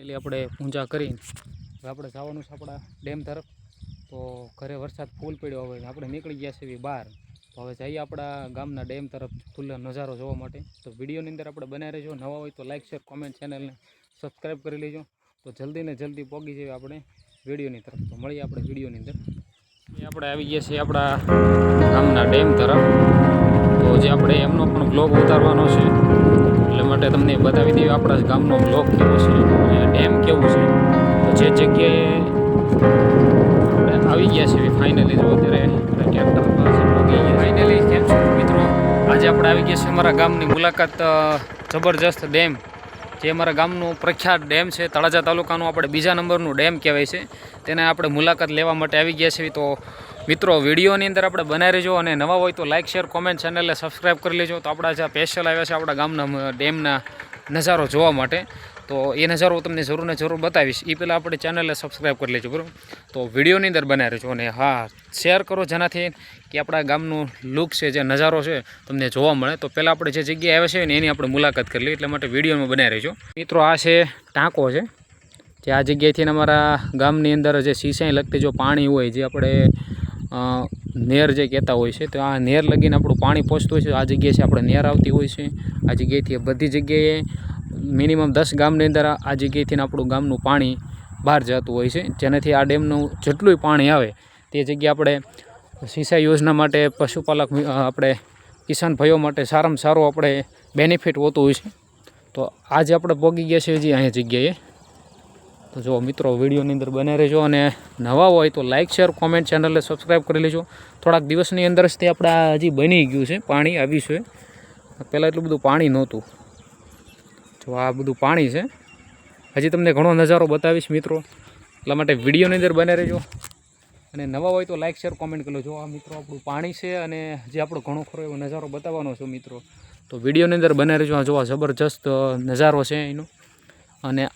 Finally આપણે પૂજા કરીને હવે આપણે જવાનું છે આપણા ડેમ તરફ। તો ઘરે વરસાદ ફૂલ પડ્યો, હવે આપણે નીકળી ગયા છે બહાર। તો હવે જઈએ આપણા ગામના ડેમ તરફ ફૂલ નજારો જોવા માટે। તો વિડીયોની અંદર આપણે બનાવી રહેજો, નવા હોય તો લાઇક શેર કોમેન્ટ ચેનલને સબસ્ક્રાઈબ કરી લેજો। તો જલ્દી ને જલ્દી પહોંચી જઈએ આપણે વિડીયોની તરફ। તો મળીએ આપણે વિડીયોની અંદર। એ આપણે આવી ગયા છીએ આપણા ગામના ડેમ તરફ। તો જે આપણે એમનો પણ બ્લોગ ઉતારવાનો છે, એટલે માટે તમને બતાવી દઈએ આપણા ગામનો બ્લોગ કેવો છે અને ડેમ કેવું છે। તો જે જગ્યાએ આપણે આવી ગયા છીએ ફાઇનલી, જો અત્યારે ટ્રેક્ટર પાસે પહોંચી ગયા ફાઇનલી। કેમ છો મિત્રો, આજે આપણે આવી ગયા છીએ અમારા ગામની મુલાકાત જબરજસ્ત ડેમ, જે અમારા ગામનું પ્રખ્યાત ડેમ છે, તળાજા તાલુકાનું આપણે બીજા નંબરનું ડેમ કહેવાય છે, તેને આપણે મુલાકાત લેવા માટે આવી ગયા છીએ। તો મિત્રો વિડીયોની અંદર આપણે બનાવી રહેજો, અને નવા હોય તો લાઇક શેર કોમેન્ટ ચેનલને સબસ્ક્રાઈબ કરી લેજો। તો આપણા જે સ્પેશિયલ આવ્યા છે આપણા ગામના ડેમના નજારો જોવા માટે, તો એ નજારો હું તમને જરૂર ને જરૂર બતાવીશ। એ પહેલાં આપણે ચેનલને સબસ્ક્રાઈબ કરી લેજો, બરાબર? તો વિડીયોની અંદર બનાવી રહેજો, અને હા શેર કરો જેનાથી કે આપણા ગામનું લુક છે, જે નજારો છે તમને જોવા મળે। તો પહેલાં આપણે જે જગ્યાએ આવ્યા છે ને એની આપણે મુલાકાત કરી લઈએ, એટલા માટે વિડીયોમાં બનાવી રહેજો। મિત્રો આ છે ટાંકો છે, જે આ જગ્યાએથી અમારા ગામની અંદર જે સિંચાઈ લગતી જો પાણી હોય, જે આપણે નેર જે કહેતા હોય છે, તો આ નેર લગીને આપણું પાણી પહોંચતું હોય છે। આ જગ્યાએ છે આપણે નેર આવતી હોય છે, આ જગ્યાએથી બધી જગ્યાએ મિનિમમ 10 ગામની અંદર આ જગ્યાએથી આપણું ગામનું પાણી બહાર જતું હોય છે, જેનાથી આ ડેમનું જેટલું પાણી આવે તે જગ્યાએ આપણે સિંચાઈ યોજના માટે, પશુપાલક આપણે કિસાન ભાઈઓ માટે સારામાં સારું આપણે બેનિફિટ હોતું હોય છે। તો આજે આપણે પહોંચી ગયા છીએ હજી અહીંયા જગ્યાએ। તો જો મિત્રો વિડીયોની અંદર બને રહેજો, અને નવા હોય તો લાઇક શેર કોમેન્ટ ચેનલને સબસ્ક્રાઈબ કરી લેજો। થોડાક દિવસની અંદર જ તે આપણા હજી બની ગયું છે, પાણી આવ્યું છે, પહેલાં એટલું બધું પાણી નહોતું। જો આ બધું પાણી છે, હજી તમને ઘણો નજારો બતાવીશ મિત્રો, એટલા માટે વિડીયોની અંદર બને રહેજો, અને નવા હોય તો લાઇક શેર કોમેન્ટ કરી લેજો। આ મિત્રો આપણું પાણી છે, અને જે આપણો ઘણો ખરો એવો નજારો બતાવવાનો છે મિત્રો, તો વિડીયોની અંદર બને રહેજો। આ જોવા જબરજસ્ત નજારો છે એનો, અને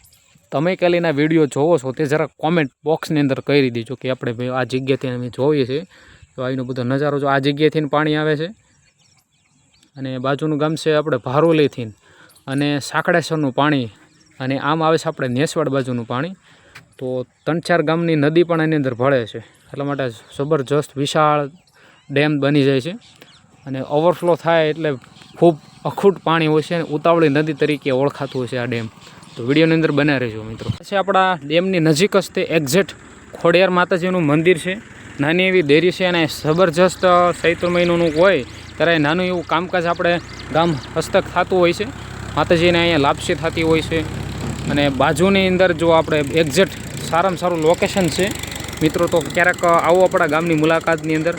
તમે કાલીના વિડીયો જોવો છો તે જરા કોમેન્ટ બોક્સની અંદર કહી દેજો કે આપણે ભાઈ આ જગ્યાથી અમે જોઈએ છીએ, તો આનો બધો નજારો જો આ જગ્યાએથી પાણી આવે છે, અને બાજુનું ગામ છે આપણે ભારોલીથી, અને સાંકળેશ્વરનું પાણી, અને આમ આવે છે આપણે નેસવાડ બાજુનું પાણી। તો 3-4 ગામની નદી પણ એની અંદર ભળે છે, એટલા માટે જબરજસ્ત વિશાળ ડેમ બની જાય છે, અને ઓવરફ્લો થાય એટલે ખૂબ અખૂટ પાણી હોય છે, અને ઉતાવળી નદી તરીકે ઓળખાતું હોય છે આ ડેમ। તો વિડીયોની અંદર બન્યા રહેજો મિત્રો। પછી આપણા ડેમની નજીક જ તે એક્ઝેક્ટ ખોડિયાર માતાજીનું મંદિર છે, નાની એવી દેરી છે, અને જબરજસ્ત ચૈત્ર મહિનાનું હોય ત્યારે નાનું એવું કામકાજ આપણે ગામ હસ્તક થતું હોય છે, માતાજીને અહીંયા લાપસી થતી હોય છે। અને બાજુની અંદર જો આપણે એક્ઝેક્ટ સારામાં સારું લોકેશન છે મિત્રો, તો ક્યારેક આવો આપણા ગામની મુલાકાતની અંદર,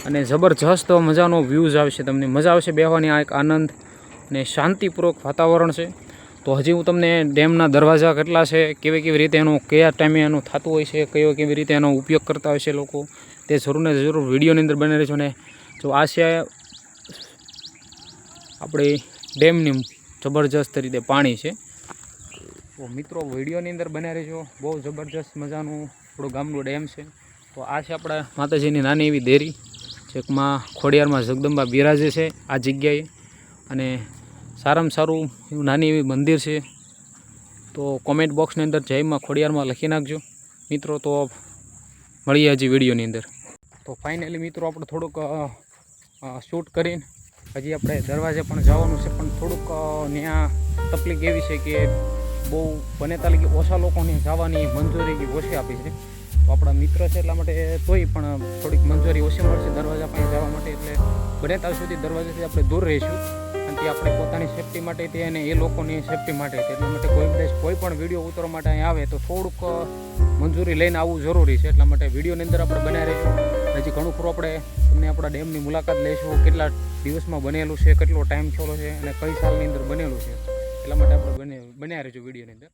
અને જબરજસ્ત મજાનો વ્યૂઝ આવશે, તમને મજા આવશે બેહવાની। આ એક આનંદ અને શાંતિપૂર્વક વાતાવરણ છે। તો હજી હું તમને ડેમના દરવાજા કેટલા છે, કેવી રીતે એનું કયા ટાઈમે એનું થતું હોય છે, કેવી રીતે એનો ઉપયોગ કરતા હોય છે લોકો, તે જરૂર ને જરૂર વિડીયોની અંદર બને રહેજો। ને જો આ છે આપણી ડેમની જબરજસ્ત રીતે પાણી છે, તો મિત્રો વિડીયોની અંદર બને રહેજો। બહુ જબરજસ્ત મજાનું આપણું ગામનું ડેમ છે। તો આ છે આપણા માતાજીની નાની એવી દેરી, જેમાં ખોડિયારમાં જગદંબા બિરાજે છે આ જગ્યાએ, અને સારામાં સારું એવું નાની એવી મંદિર છે। તો કોમેન્ટ બોક્સની અંદર જય માં ખોડિયારમાં લખી નાખજો મિત્રો। તો મળીએ હજી વિડીયોની અંદર। તો ફાઇનલી મિત્રો આપણે થોડુંક શૂટ કરીને હજી આપણે દરવાજે પણ જવાનું છે, પણ થોડુંક ત્યાં તકલીફ એવી છે કે બહુ બને તાલી ઓછા લોકોને જવાની મંજૂરી ઓછી આપી છે। તો આપણા મિત્ર છે એટલા માટે તોય પણ થોડીક મંજૂરી ઓછી મળશે દરવાજા પાસે જવા માટે, એટલે બને ત્યાં સુધી દરવાજાથી આપણે દૂર રહીશું, અને તે આપણે પોતાની સેફ્ટી માટે તે અને એ લોકોની સેફ્ટી માટે, એટલા માટે કોઈ પણ વિડીયો ઉતારવા માટે અહીં આવે તો થોડુંક મંજૂરી લઈને આવવું જરૂરી છે। એટલા માટે વિડીયોની અંદર આપણે બનાવી રહીશું। હજી ઘણું ખરું આપણે તમને આપણા ડેમની મુલાકાત લઈશું, કેટલા દિવસમાં બનેલું છે, કેટલો ટાઈમ થયો છે, અને કઈ સાલની અંદર બનેલું છે, એટલા માટે આપણે બનાવી રહીશું વિડીયોની અંદર।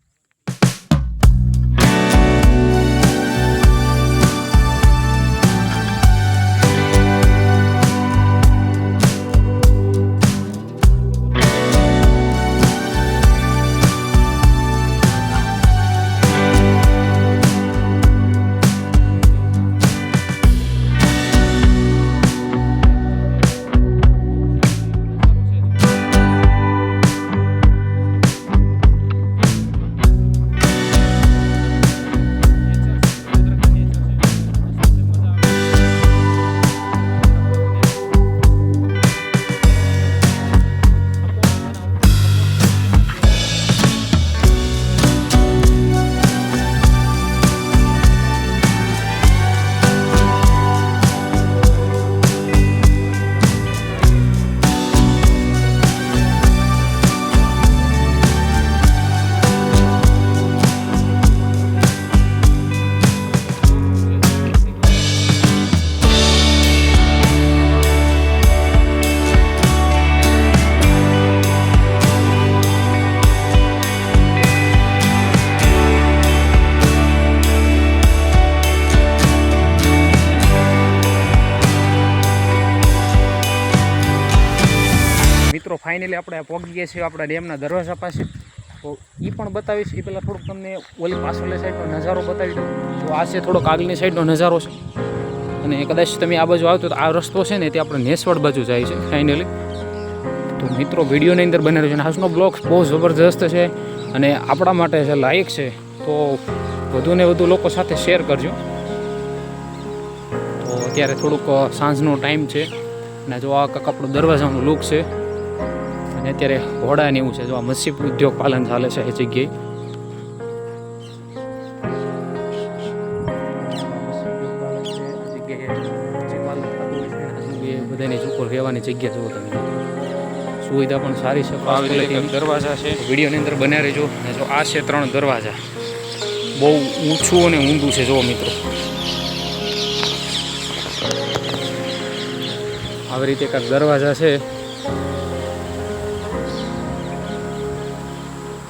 ફાઇનલી આપણે પહોંચી ગયા છીએ આપણા ડેમના દરવાજા પાસે. તો એ પણ બતાવીશ. એ પહેલાં થોડુંક તમને ઓલી પાછળની સાઈડનો નજારો બતાવી દઉં. તો આ છે થોડોક આગળની સાઈડનો નજારો છે. અને કદાચ તમે આ બાજુ આવતો તો આ રસ્તો છે ને તે આપણે નેસવડ બાજુ જાય છે ફાઇનલી. તો મિત્રો વિડીયોની અંદર બને રહ્યો છે. અને આજનો બ્લોગ બહુ જબરજસ્ત છે અને આપણા માટે જે લાયક છે. તો વધુને વધુ લોકો સાથે શેર કરજો. તો અત્યારે થોડુંક સાંજનો ટાઈમ છે અને જો આ કાંક આપણો દરવાજાનો લુક છે. અને અત્યારે ઘોડાને એવું છે. જો આ મત્સ્ય ઉદ્યોગ પાલન ચાલે છે એ જગ્યાએ. બધાની ઉપર રહેવાની જગ્યા જુઓ તમે. સુવિધા પણ સારી છે. આવી રીતે દરવાજા છે. વિડીયોની અંદર બન્યા રહેજો. અને જો આ છે 3 દરવાજા. બહુ ઊંચું અને ઊંડું છે જુઓ મિત્રો. આવી રીતે કાંઈક દરવાજા છે.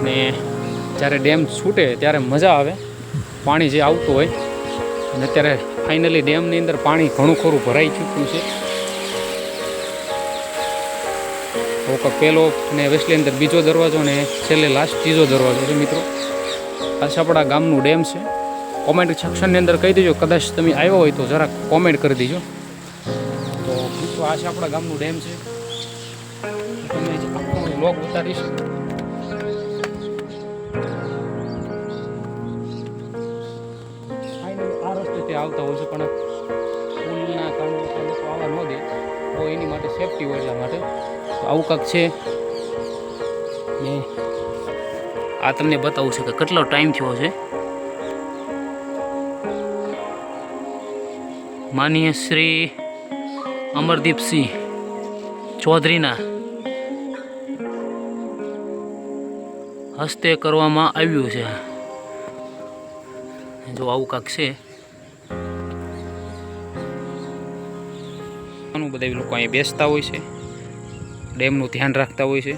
ને જ્યારે ડેમ છૂટે ત્યારે મજા આવે, પાણી જે આવતું હોય. અને અત્યારે ફાઇનલી ડેમની અંદર પાણી ઘણું ખરું ભરાઈ ચૂક્યું છે. તો પહેલો અને વેસ્ટલી અંદર બીજો દરવાજો અને છેલ્લે લાસ્ટ ત્રીજો દરવાજો છે મિત્રો. આ છે આપણા ગામનું ડેમ છે. કોમેન્ટ સેક્શનની અંદર કહી દેજો, કદાચ તમે આવ્યો હોય તો જરાક કોમેન્ટ કરી દેજો. તો મિત્રો આ છે આપણા ગામનું ડેમ છે. તમને આખો બ્લોગ બતાડીશ. આ રસ્તે આવતા હોય છે પણ પુલના કારણે લોકો આવવા ન દે. તો એની માટે સેફટી હોય એટલા માટે. તો આવું કાંક છે. ને આ તમને બતાવું છે કે કેટલો ટાઈમ થયો છે. માનીય શ્રી અમરદીપસિંહ ચૌધરીના હસ્તે કરવામાં આવ્યું છે. જો આવું કાંક છે. બધા લોકો અહીંયા બેસતા હોય છે, ડેમનું ધ્યાન રાખતા હોય છે.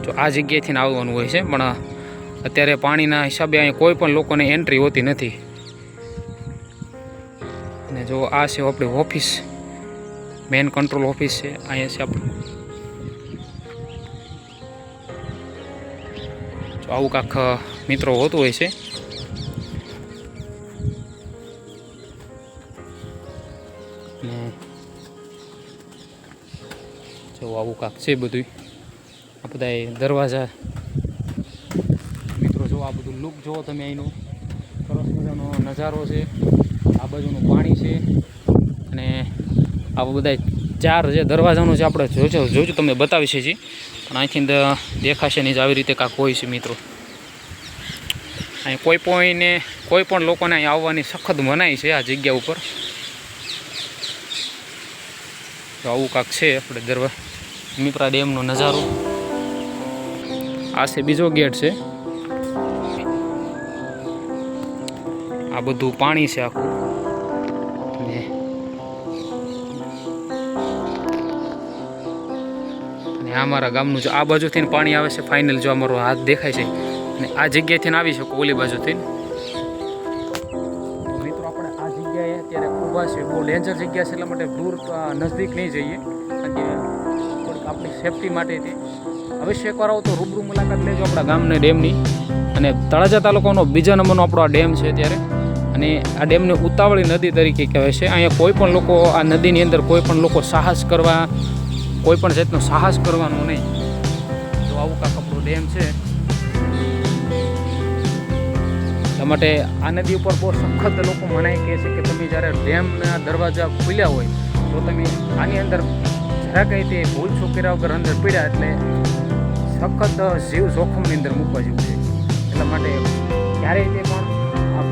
જો આ જગ્યાએથી આવવાનું હોય છે પણ અત્યારે પાણીના હિસાબે અહીંયા કોઈ પણ લોકોને એન્ટ્રી હોતી નથી. અને જો આ છે આપણી ઓફિસ, મેન કંટ્રોલ ઓફિસ છે. અહીંયા છે આપણું. જો આવું કાંક મિત્રો હોતું હોય છે. ને જો આવું કાંક છે બધું. આ બધા દરવાજા મિત્રો. જો આ બધું લુક જુઓ તમે. અહીંનો સરસ મજાનો નજારો છે. આ બાજુનું પાણી છે. અને આ બધા 4 જે દરવાજાનું છે આપણે જોઈશું તમને બતાવી છે જી. પણ અહીંથી દેખાશે નહીં. આવી રીતે કાંક હોય છે મિત્રો. અહીં કોઈ પણ લોકોને અહીં આવવાની સખત મનાઈ છે આ જગ્યા ઉપર. તો આવું કાંક છે આપણે મીપરા ડેમનો નજારો. આ છે બીજો ગેટ છે. આ બધું પાણી છે આખું. અને આ મારા ગામનું છે. આ બાજુથી પાણી આવે છે ફાઇનલ. જો અમારો હાથ દેખાય છે. અને આ જગ્યાએથી આવી શકો ઓલી બાજુથી. મિત્રો આપણે આ જગ્યાએ અત્યારે ઊભા છે. બહુ ડેન્જર જગ્યા છે એટલા માટે દૂર નજદીક નહીં જઈએ. કારણ કે થોડીક આપણી સેફટી માટે અવશ્ય એકવાર આવો તો રૂબરૂ મુલાકાત લેજો આપણા ગામને ડેમની. અને તળાજા તાલુકાનો બીજા નંબરનો આપણો આ ડેમ છે અત્યારે. અને આ ડેમને ઉતાવળી નદી તરીકે કહેવાય છે. અહીંયા કોઈ પણ લોકો આ નદીની અંદર કોઈ પણ લોકો સાહસ કરવા, કોઈ પણ જાતનો સાહસ કરવાનું નહીં. તો આવું કાંક આપણો ડેમ છે. એટલા માટે આ નદી ઉપર બહુ સખત લોકો મનાઈ કહે છે કે તમે જ્યારે ડેમના દરવાજા ખુલ્યા હોય તો તમે આની અંદર જરા કંઈ તે ભૂલ ચૂક્યા વગર અંદર પીડ્યા એટલે સખત જીવ જોખમની અંદર મૂકવા જેવું છે. એટલા માટે ક્યારેય તે પણ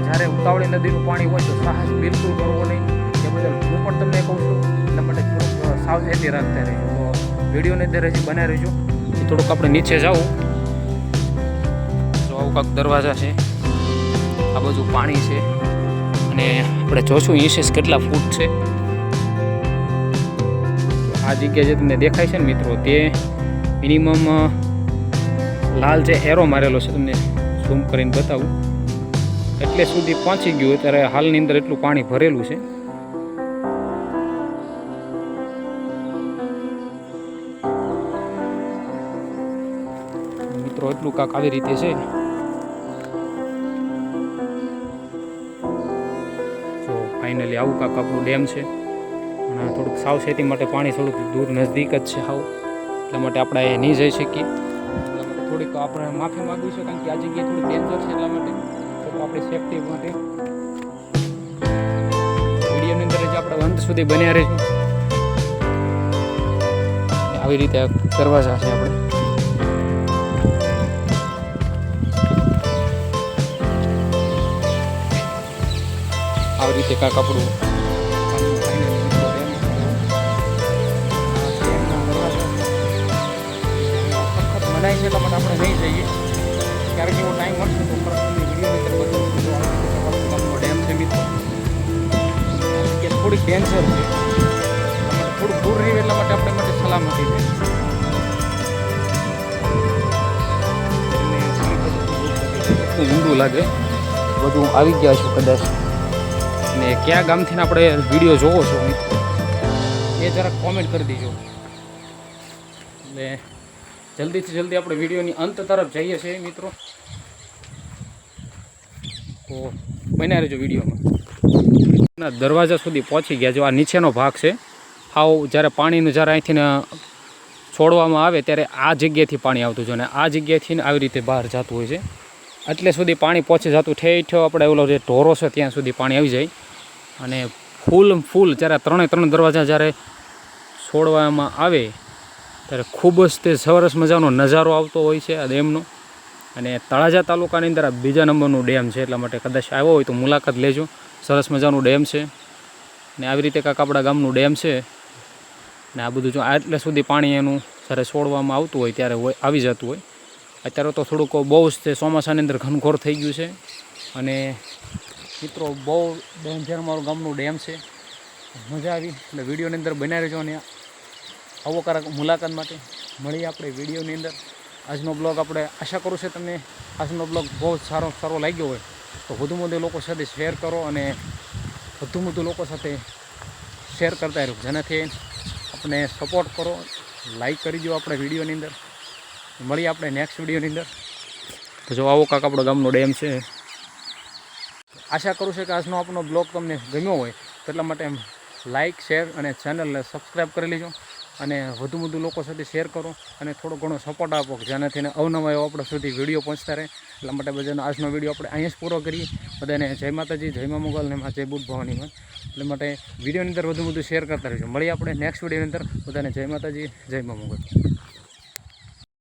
જ્યારે ઉતાવળી નદીનું પાણી હોય તો સાહસ બિલકુલ કરવો નહીં. એ બદલ હું પણ તમને કહું છું. એટલા માટે થોડુંક સાવચેતી રાખતા રહેજો. તો વિડીયોની અંદર હજી બનાવી રહેજો. થોડુંક આપણે નીચે જાઉં તો આવું કાંક દરવાજા છે. આ બાજુ પાણી છે. અને આપણે જોશું ઇંચીસ કેટલા ફૂટ છે. આ જગ્યા જે તમને દેખાય છે ને મિત્રો, તે મિનિમમ લાલ જે એરો મારેલો છે તમને ઝૂમ કરીને બતાવું એટલે સુધી પહોંચી ગયું. અત્યારે હાલની અંદર એટલું પાણી ભરેલું છે. એટલું કાંક આવી રીતે છે. તો ફાઇનલી આવું કાંક આપણું ડેમ છે. અને થોડુંક સાવચેતી માટે પાણી થોડુંક દૂર નજદીક જ છે હાવ, એટલા માટે આપણે અહીં નહીં જઈ શકીએ. એટલા માટે થોડીક આપણે માફી માગવી છે, કારણ કે આ જગ્યાએ થોડી ડેન્જર છે. એટલા માટે થોડું આપણી સેફટી માટે વિડીયોની અંદર જ આપણે અંત સુધી બન્યા રહીશું. આવી રીતે દરવાજા છે આપણે. આવી રીતે કાંક આપણું મનાય છે. એટલા માટે આપણે નહીં જઈએ. ક્યારેક એવો ટાઈમ મળશે તો વિડીયો ડેમ છે મિત્રો, થોડીક ડેન્જર છે. થોડુંક દૂર રહ્યું એટલા માટે આપણે માટે સલામતી છે. ઊંડું લાગે બધું આવી ગયા છું કદાચ. ને કયા ગામથી આપણે વિડીયો જોવો છો મિત્રો એ જરાક કોમેન્ટ કરી દેજો. એટલે જલ્દીથી જલ્દી આપણે વિડીયોની અંત તરફ જઈએ છીએ મિત્રો. તો બન્યા રહેજો વિડીયોમાં. દરવાજા સુધી પહોંચી ગયા. જો આ નીચેનો ભાગ છે. હાવ જ્યારે પાણીનું જ્યારે અહીંથી છોડવામાં આવે ત્યારે આ જગ્યાએથી પાણી આવતું છે, અને આ જગ્યાએથી આવી રીતે બહાર જતું હોય છે. એટલે સુધી પાણી પહોંચી જતું ઠેઠ આપણે ઓલો જે ઢોરો છે ત્યાં સુધી પાણી આવી જાય. અને ફૂલ જ્યારે ત્રણે દરવાજા જ્યારે છોડવામાં આવે ત્યારે ખૂબ જ તે સરસ મજાનો નજારો આવતો હોય છે આ ડેમનો. અને તળાજા તાલુકાની અંદર આ બીજા નંબરનું ડેમ છે, એટલા માટે કદાચ આવ્યો હોય તો મુલાકાત લેજો. સરસ મજાનું ડેમ છે. ને આવી રીતે કાંક આપણા ગામનું ડેમ છે. ને આ બધું જો આટલે સુધી પાણી એનું જ્યારે છોડવામાં આવતું હોય ત્યારે આવી જતું હોય. અત્યારે તો થોડુંક બહુ જ તે ચોમાસાની અંદર ઘનઘોર થઈ ગયું છે. અને મિત્રો બહુ ડેન્જર મારું ગામનું ડેમ છે. મજા આવી. એટલે વિડીયોની અંદર બનાવી રહેજો. અને આવો કારક મુલાકાત માટે મળીએ આપણે વિડીયોની અંદર. આજનો બ્લોગ આપણે આશા કરું છે તમને આજનો બ્લોગ બહુ જ સારો લાગ્યો હોય તો વધુ લોકો સાથે શેર કરો, અને વધુ લોકો સાથે શેર કરતા રહ્યો, જેનાથી આપણે સપોર્ટ કરો. લાઈક કરી દો આપણે વિડીયોની અંદર. મળીએ આપણે નેક્સ્ટ વિડીયોની અંદર. તો જો આવો કાંક આપણો ગામનો ડેમ છે. આશા કરું છું કે આજનો આપણો બ્લોગ તમને ગમ્યો હોય તો એટલા માટે લાઈક શેર અને ચેનલને સબસ્ક્રાઈબ કરી લેજો. અને વધુ લોકો સાથે શેર કરો અને થોડો ઘણો સપોર્ટ આપો, જેનાથી અવનવા એવો આપણા સુધી વિડીયો પહોંચતા રહે. એટલા માટે બધાનો આજનો વિડીયો આપણે અહીંયા જ પૂરો કરીએ. બધાને જય માતાજી, જય મા મોગલ ને જય બુદ્ધ ભવાનીમાં. એટલે માટે વિડીયોની અંદર વધુ શેર કરતા રહેજો. મળીએ આપણે નેક્સ્ટ વિડીયોની અંદર. બધાને જય માતાજી, જય મા મોગલ.